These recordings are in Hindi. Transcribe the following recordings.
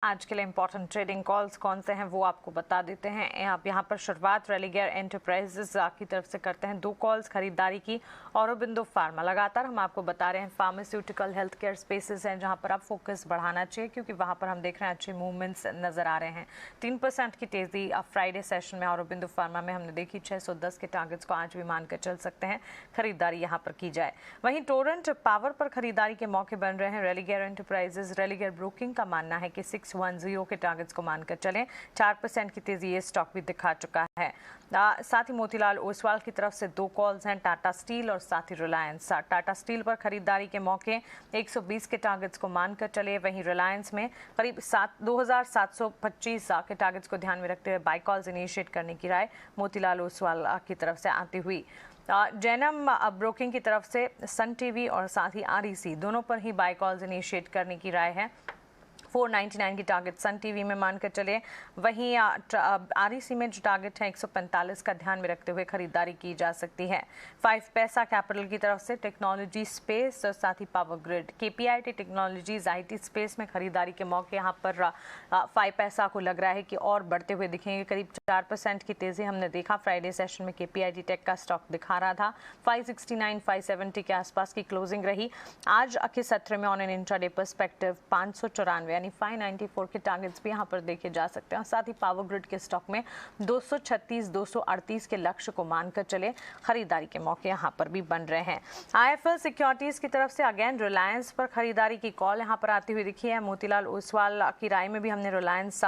आज के लिए इंपॉर्टेंट ट्रेडिंग कॉल्स कौन से हैं वो आपको बता देते हैं। आप यहाँ पर शुरुआत रेलिगेयर एंटरप्राइजेस की तरफ से करते हैं। 2 कॉल्स खरीदारी की। औरोबिंदो फार्मा लगातार हम आपको बता रहे हैं फार्मास्यूटिकल हेल्थ केयर स्पेसेस हैं जहाँ पर आप फोकस बढ़ाना चाहिए, क्योंकि वहाँ पर हम देख रहे हैं अच्छे मूवमेंट्स नजर आ रहे हैं। 3% की तेजी फ्राइडे सेशन में औरोबिंदो फार्मा में हमने देखी। 610 के टारगेट्स को आज भी मानकर चल सकते हैं, खरीदारी यहाँ पर की जाए। वहीं टोरेंट पावर पर खरीदारी के मौके बन रहे हैं। रेलिगेयर एंटरप्राइजेस रेलिगेयर ब्रोकिंग का मानना है कि 610 के टारगेट्स को मानकर चलें। 4% की तेजी ये स्टॉक भी दिखा चुका है। साथ ही मोतीलाल ओसवाल की तरफ से 2 कॉल्स हैं, टाटा स्टील और साथ ही रिलायंस। टाटा स्टील पर खरीदारी के मौके 120 के टारगेट्स को मानकर चले। वहीं रिलायंस में करीब 2725 के टारगेट्स को ध्यान में रखते हुए बाय कॉल्स इनिशिएट करने की राय मोतीलाल ओसवाल की तरफ से आती हुई। जैनम ब्रोकिंग की तरफ से सन टीवी और साथ ही आरईसी दोनों पर ही बाय कॉल्स इनिशिएट करने की राय है। 499 की टारगेट सन टीवी में मानकर चले। वहीं आरईसी में जो टारगेट है 145 का ध्यान में रखते हुए खरीदारी की जा सकती है। 5 पैसा कैपिटल की तरफ से टेक्नोलॉजी स्पेस और साथ ही power grid KPIT technologies IT space में खरीदारी के मौके यहाँ पर 5 पैसा को लग रहा है कि और बढ़ते हुए दिखेंगे। करीब 4% की तेजी हमने देखा फ्राइडे सेशन में केपीआईटी टेक का स्टॉक दिखा रहा था। 569 570 के आसपास की क्लोजिंग रही। आज के सत्र में ऑन एन इंट्राडे पर्सपेक्टिव 594 यानी 594 के टारगेट्स भी यहाँ पर देखे जा सकते हैं। और साथ ही पावर ग्रिड के स्टॉक में 236 238 के लक्ष्य को मानकर चले, खरीदारी के मौके यहाँ पर भी बन रहे हैं। आईएफएल सिक्योरिटीज की तरफ से अगेन रिलायंस पर खरीदारी की कॉल यहाँ पर आती हुई दिखी है। मोतीलाल ओसवाल की राय में भी हमने रिलायंस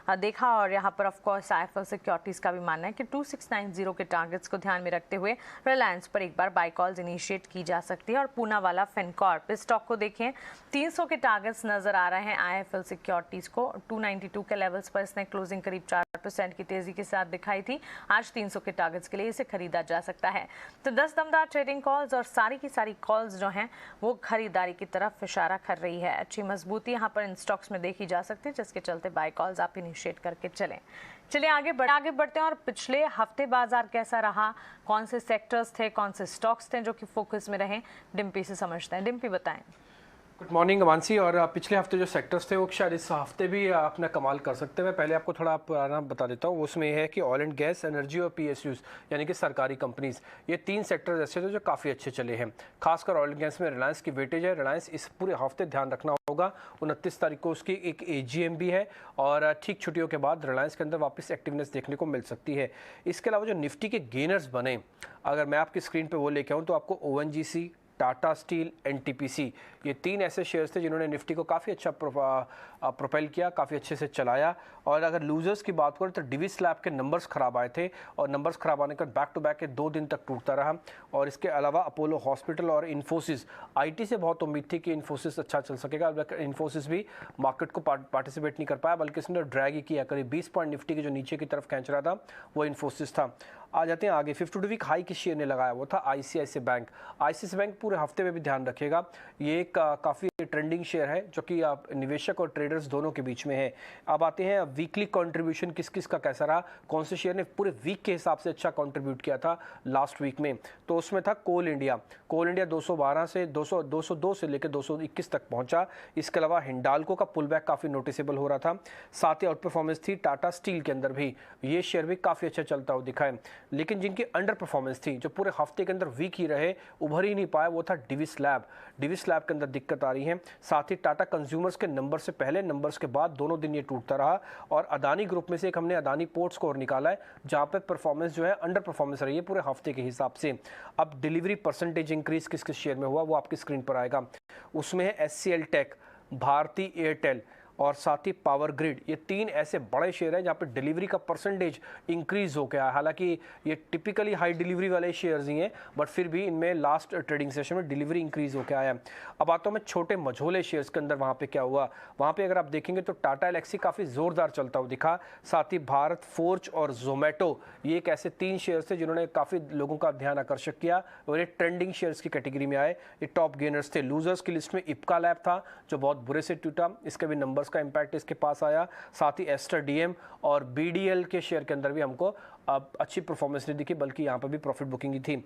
देखा और यहाँ पर ऑफकोर्स आईएफएल सिक्योरिटीज का भी मानना है कि 2690 के टारगेट्स को ध्यान में रखते हुए रिलायंस पर एक बार बाय कॉल्स इनिशिएट की जा सकती है। और पूना वाला फिनकॉर्प इस स्टॉक को देखें, 300 के टारगेट्स नजर आ रहे हैं आईएफएल सिक्योरिटीज को। 292 के लेवल्स पर इसने क्लोजिंग करीब 4% की तेजी के साथ दिखाई थी। आज 300 के टारगेट्स के लिए इसे खरीदा जा सकता है। तो 10 दमदार ट्रेडिंग कॉल्स और सारी की सारी कॉल्स जो हैं वो खरीदारी की तरफ इशारा कर रही है। अच्छी मजबूती यहाँ पर इन स्टॉक्स में देखी जा सकती है, जिसके चलते बाय कॉल्स आप इनिशिएट करके चलिए आगे बढ़ते हैं। और पिछले हफ्ते बाजार कैसा रहा, कौन से सेक्टर्स थे, कौन से स्टॉक्स थे जो कि फोकस में रहे, डिम्पी से समझते हैं। डिम्पी बताएं। Good morning Amansi. और पिछले हफ्ते जो सेक्टर्स थे वो शायद इस हफ्ते भी अपना कमाल कर सकते हैं। मैं पहले आपको थोड़ा पुराना बता देता हूँ। उसमें है कि ऑयल एंड गैस, एनर्जी और पीएसयूज यानी कि सरकारी कंपनीज, ये 3 सेक्टर्स ऐसे थे जो काफ़ी अच्छे चले हैं। खासकर ऑयल एंड गैस में रिलायंस की वेटेज है। रिलायंस इस पूरे हफ्ते ध्यान रखना होगा। 29 तारीख को उसकी एक एजीएम भी है और ठीक छुट्टियों के बाद रिलायंस के अंदर वापस एक्टिवनेस देखने को मिल सकती है। इसके अलावा जो निफ्टी के गेनर्स बने, अगर मैं आपकी स्क्रीन पर वो लेके आऊँ तो आपको ओएनजीसी, टाटा स्टील, एनटीपीसी, ये 3 ऐसे शेयर्स थे जिन्होंने निफ्टी को काफ़ी अच्छा प्रोपेल किया, काफ़ी अच्छे से चलाया। और अगर लूजर्स की बात करें तो डिविस लैब के नंबर्स खराब आए थे और नंबर्स खराब आने का बैक टू बैक के 2 दिन तक टूटता रहा। और इसके अलावा अपोलो हॉस्पिटल और इन्फोसिस, आईटी से बहुत उम्मीद थी कि इन्फोसिस अच्छा चल सकेगा। इन्फोसिस भी मार्केट को पार्टिसिपेट नहीं कर पाया, बल्कि इसने ड्रैग ही किया। करीब 20 पॉइंट निफ्टी के जो नीचे की तरफ खींच रहा था वो इन्फोसिस था। आ जाते हैं आगे। 52 वीक हाई किस शेयर ने लगाया, वो था आईसीआईसी बैंक। आईसीआईसी बैंक पूरे हफ्ते में भी ध्यान रखिएगा, ये एक काफ़ी ट्रेंडिंग शेयर है जो कि निवेशक और ट्रेडर्स दोनों के बीच में है। अब आते हैं वीकली कंट्रीब्यूशन किस किस का कैसा रहा, कौन से शेयर ने पूरे वीक के हिसाब से अच्छा कंट्रीब्यूट किया था लास्ट वीक में। तो उसमें था कोल इंडिया। 212 से 202 से लेकर 221 तक पहुंचा। इसके अलावा हिंडाल्को का पुल बैक काफ़ी नोटिसेबल हो रहा था। साथ ही आउट परफॉर्मेंस थी टाटा स्टील के अंदर भी, ये शेयर भी काफ़ी अच्छा चलता हुआ दिखा है। लेकिन जिनकी अंडर परफॉर्मेंस थी, जो पूरे हफ्ते के अंदर वीक ही रहे, उभर ही नहीं पाया, वो था डिविस लैब। डिविस लैब के अंदर दिक्कत आ रही है। साथ ही टाटा कंज्यूमर्स के नंबर से पहले, नंबर्स के बाद दोनों दिन ये टूटता रहा। और अदानी ग्रुप में से एक हमने अदानी पोर्ट्स को और निकाला है, जहां पे परफॉर्मेंस जो है अंडर परफॉर्मेंस रही है पूरे हफ्ते के हिसाब से। अब डिलीवरी परसेंटेज इंक्रीज किस किस शेयर में हुआ वो आपकी स्क्रीन पर आएगा। उसमें है एचसीएल टेक, भारती एयरटेल और साथ ही पावर ग्रिड। ये 3 ऐसे बड़े शेयर हैं जहाँ पे डिलीवरी का परसेंटेज इंक्रीज हो गया है। हालांकि ये टिपिकली हाई डिलीवरी वाले शेयर्स ही हैं, बट फिर भी इनमें लास्ट ट्रेडिंग सेशन में डिलीवरी इंक्रीज हो गया है। अब आता हूँ मैं छोटे मझोले शेयर्स के अंदर, वहाँ पे क्या हुआ। वहाँ पे अगर आप देखेंगे तो टाटा एलेक्सी काफ़ी ज़ोरदार चलता हुआ दिखा। साथ ही भारत फोर्ज और जोमेटो, ये एक ऐसे 3 शेयर्स थे जिन्होंने काफ़ी लोगों का ध्यान आकर्षित किया और ये ट्रेंडिंग शेयर्स की कैटेगरी में आए। ये टॉप गेनर्स थे। लूजर्स की लिस्ट में इप्का लैब था जो बहुत बुरे से टूटा, इसके भी नंबर का इंपैक्ट इसके पास आया। साथ ही एस्टर डीएम और बीडीएल के शेयर के अंदर भी हमको अब अच्छी परफॉर्मेंस नहीं दिखी, बल्कि यहाँ पर भी प्रॉफिट बुकिंग ही थी।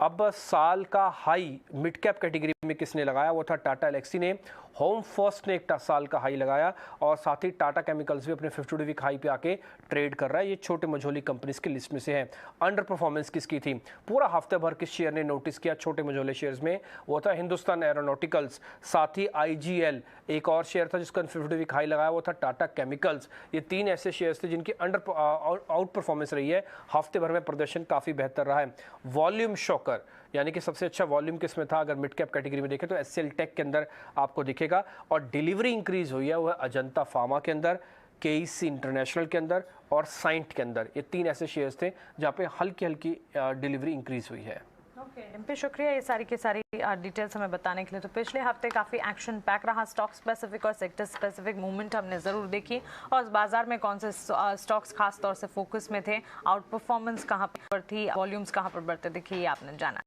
अब साल का हाई मिड कैप कैटेगरी में किसने लगाया, वो था टाटा एलेक्सी ने। होम फर्स्ट ने एक साल का हाई लगाया और साथ ही टाटा केमिकल्स भी अपने 52 वीक हाई पे आके ट्रेड कर रहा है। ये छोटे मझोली कंपनीज की लिस्ट में से है। अंडर परफॉर्मेंस किसकी थी? पूरा हफ्ते भर किस शेयर ने नोटिस किया छोटे मझोले शेयर्स में? वो था हिंदुस्तान एरोनॉटिकल्स, साथ ही IGL, एक और शेयर था जिसका 52 वीक हाई लगाया, वो था टाटा केमिकल्स। ये 3 ऐसे शेयर्स थे जिनकी आउट परफॉर्मेंस रही है। हफ्ते भर में प्रदर्शन काफ़ी बेहतर रहा है। वॉल्यूम शॉकर यानी कि सबसे अच्छा वॉल्यूम किसमें था? अगर मिड कैप कैटेगरी में देखें तो SCL टेक के अंदर आपको दिखेगा। और डिलीवरी इंक्रीज हुई है वो है अजंता फार्मा के अंदर, KEC इंटरनेशनल के अंदर और साइंट के अंदर। ये 3 ऐसे शेयर्स थे जहाँ पे हल्की हल्की डिलीवरी इंक्रीज हुई है। ओके डिम्पी, शुक्रिया ये सारी की सारी डिटेल्स हमें बताने के लिए। तो पिछले हफ्ते काफ़ी एक्शन पैक रहा, स्टॉक स्पेसिफिक और सेक्टर स्पेसिफिक मूवमेंट हमने ज़रूर देखी और बाजार में कौन से स्टॉक्स खास तौर से फोकस में थे, आउट परफॉर्मेंस कहाँ पर थी, वॉल्यूम्स कहाँ पर बढ़ते दिखे, ये आपने जाना।